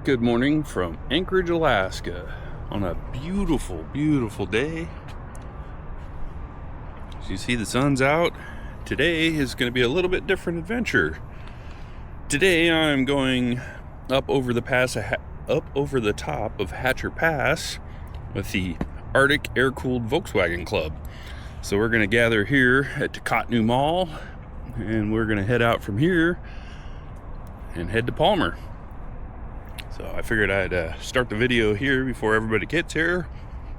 Good morning from Anchorage, Alaska on a beautiful, beautiful day. As you see, the sun's out. Today is going to be a little bit different adventure. Today I'm going up over the top of Hatcher Pass with the Arctic Air-Cooled Volkswagen Club. So we're going to gather here at Takotnu Mall, and we're going to head out from here and head to Palmer. So I figured I'd start the video here before everybody gets here.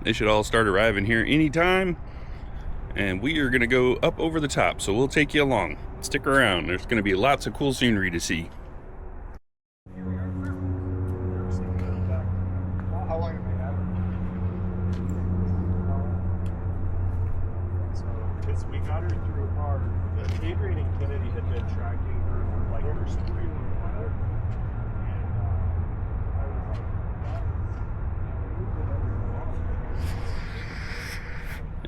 They should all start arriving here anytime. And we are going to go up over the top, so we'll take you along. Stick around. There's going to be lots of cool scenery to see. How long have they had it? So, because we got her through Adrian and Kennedy had been tracking her for like her story for a while.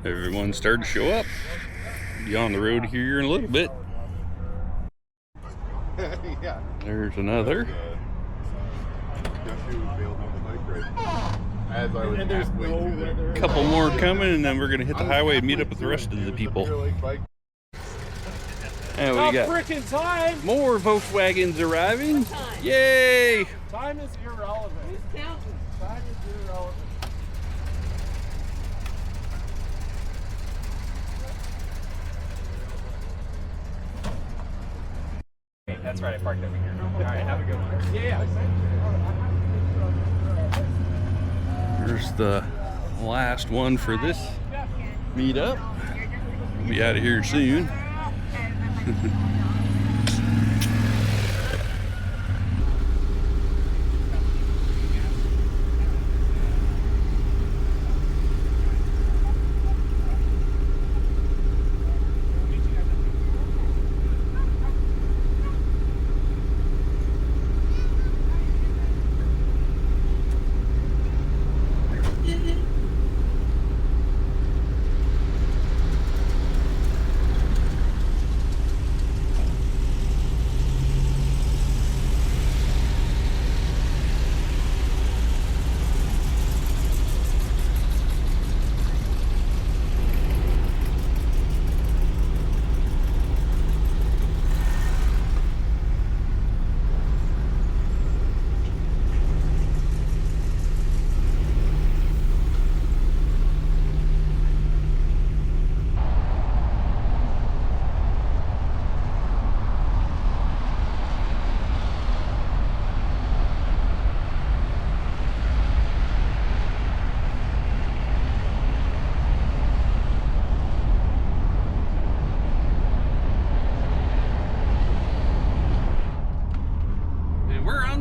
Everyone started to show up. Be on the road here in a little bit. Yeah. There's another. As I was halfway through there. Couple more coming, and then we're gonna hit the highway and meet up with the rest of the people. And we got freaking time! more Volkswagens arriving. Yay! Time is irrelevant. Who's counting? Time is irrelevant. That's right, I parked over here. Alright, have a good one. Yeah. Here's the last one for this meetup. We'll be out of here soon.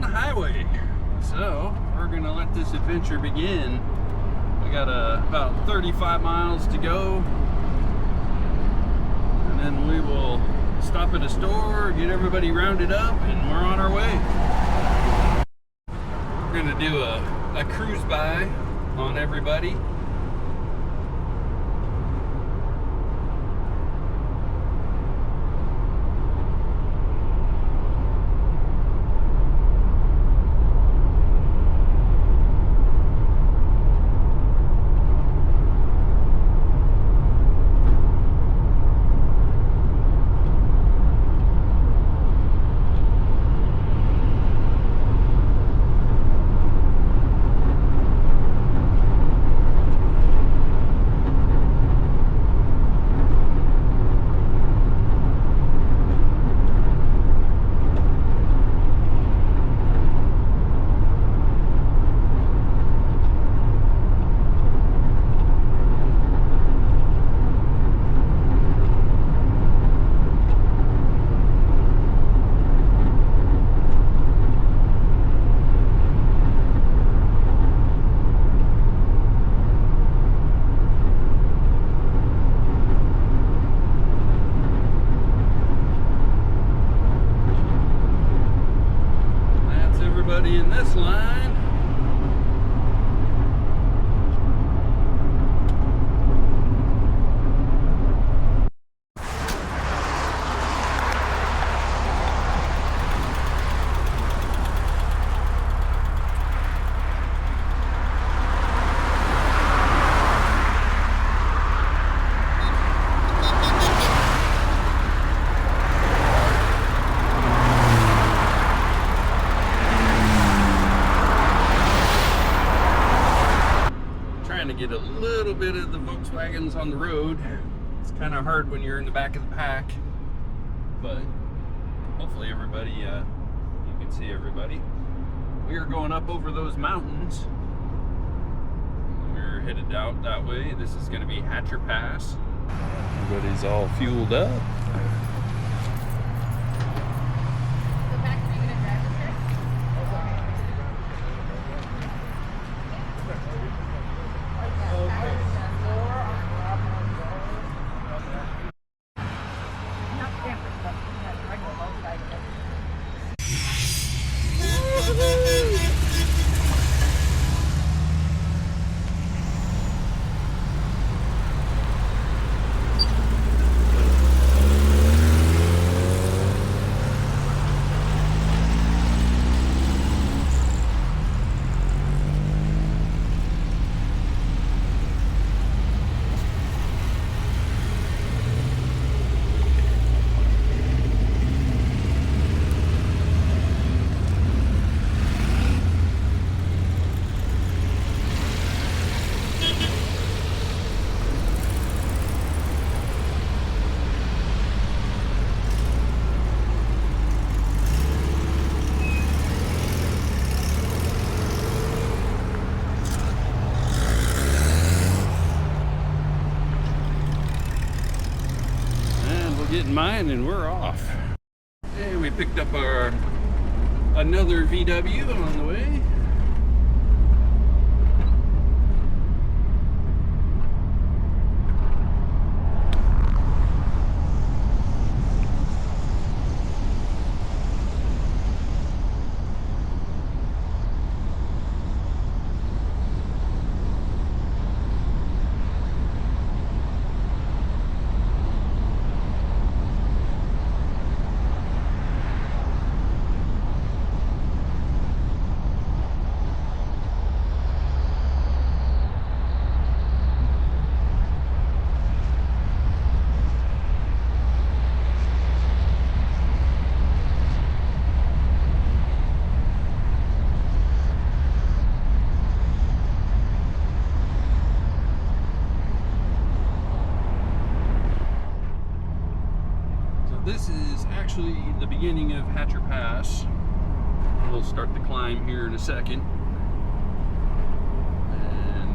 Highway. So we're gonna let this adventure begin. We got about 35 miles to go, and then we will stop at a store, get everybody rounded up, and we're on our way. We're gonna do a cruise by on everybody. In this line. little bit of the Volkswagens on the road. It's kind of hard when you're in the back of the pack, but hopefully everybody, you can see everybody. We are going up over those mountains. We're headed out that way. This is going to be Hatcher Pass. Everybody's all fueled up. Getting mine and we're off. And we picked up another VW on the way. This is actually the beginning of Hatcher Pass. We'll start the climb here in a second. And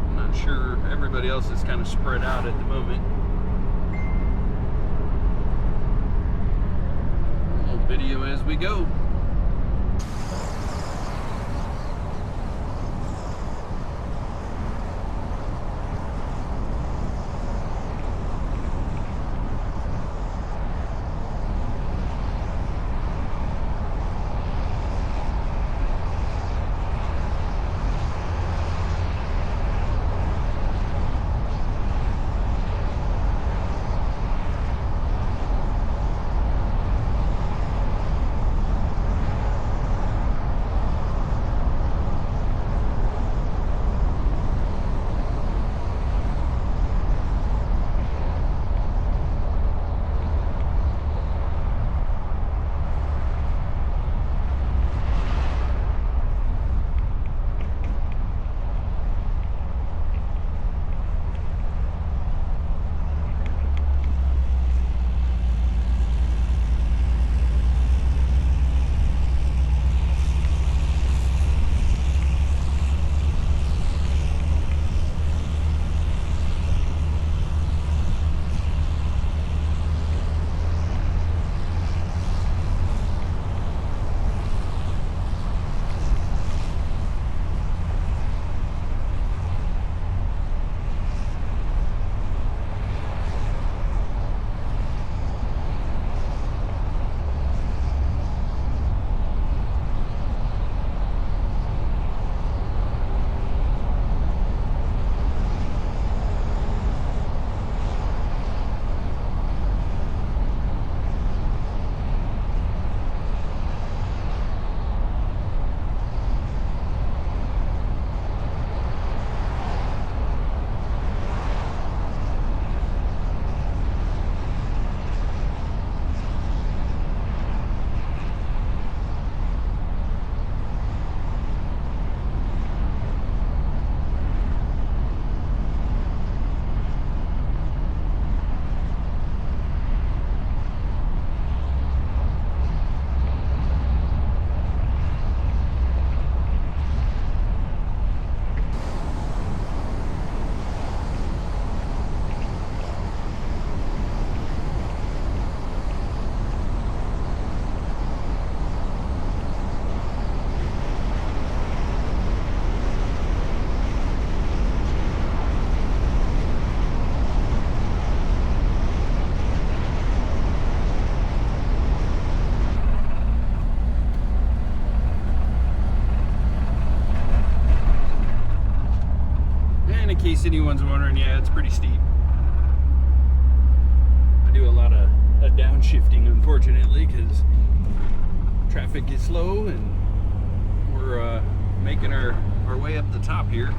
I'm not sure, everybody else is kind of spread out at the moment. We'll video as we go. case anyone's wondering, yeah, it's pretty steep. I do a lot of downshifting, unfortunately, because traffic gets slow, and we're making our way up the top here.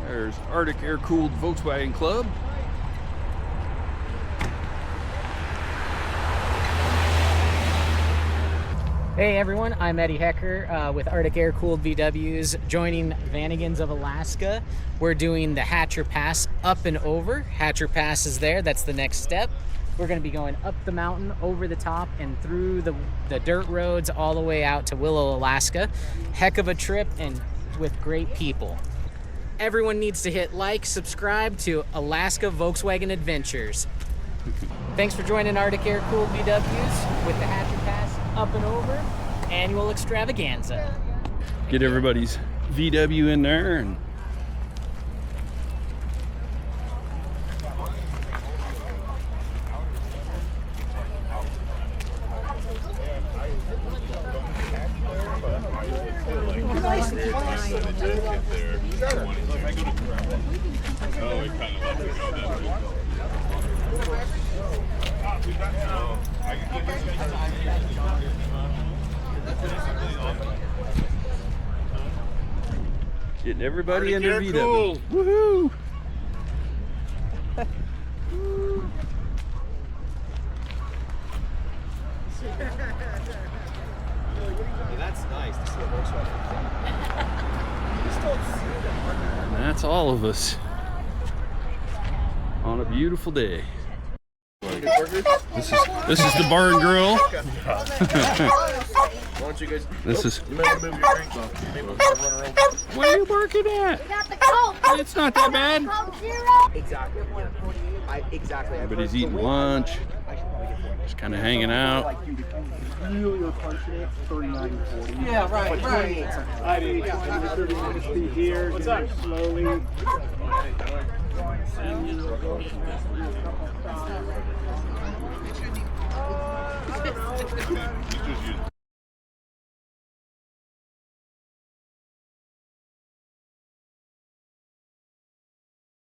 There's Arctic air-cooled Volkswagen Club. Hey everyone, I'm Eddie Hecker with Arctic Air-Cooled VWs, joining Vanagons of Alaska. We're doing the Hatcher Pass up and over. Hatcher Pass is there, that's the next step. We're going to be going up the mountain, over the top, and through the dirt roads all the way out to Willow, Alaska. Heck of a trip and with great people. Everyone needs to hit like, subscribe to Alaska Volkswagen Adventures. Thanks for joining Arctic Air-Cooled VWs with the Hatcher Pass up and over annual extravaganza. Get everybody's VW in there and Getting everybody Arctic under Air VW. Cooled. Woohoo! That's nice to see a Volkswagen. And that's all of us on a beautiful day. This is the barn grill. Why don't you guys This is. move your drinks off? Maybe we'll run around. What are you barking at? We got the Coke. It's not that bad. Coke Zero. Exactly. Exactly. Everybody's eating lunch. Just kind of hanging out. Really are punching it, 39 40. Yeah, right, right. I mean, 30 minutes be here. What's up? Slowly.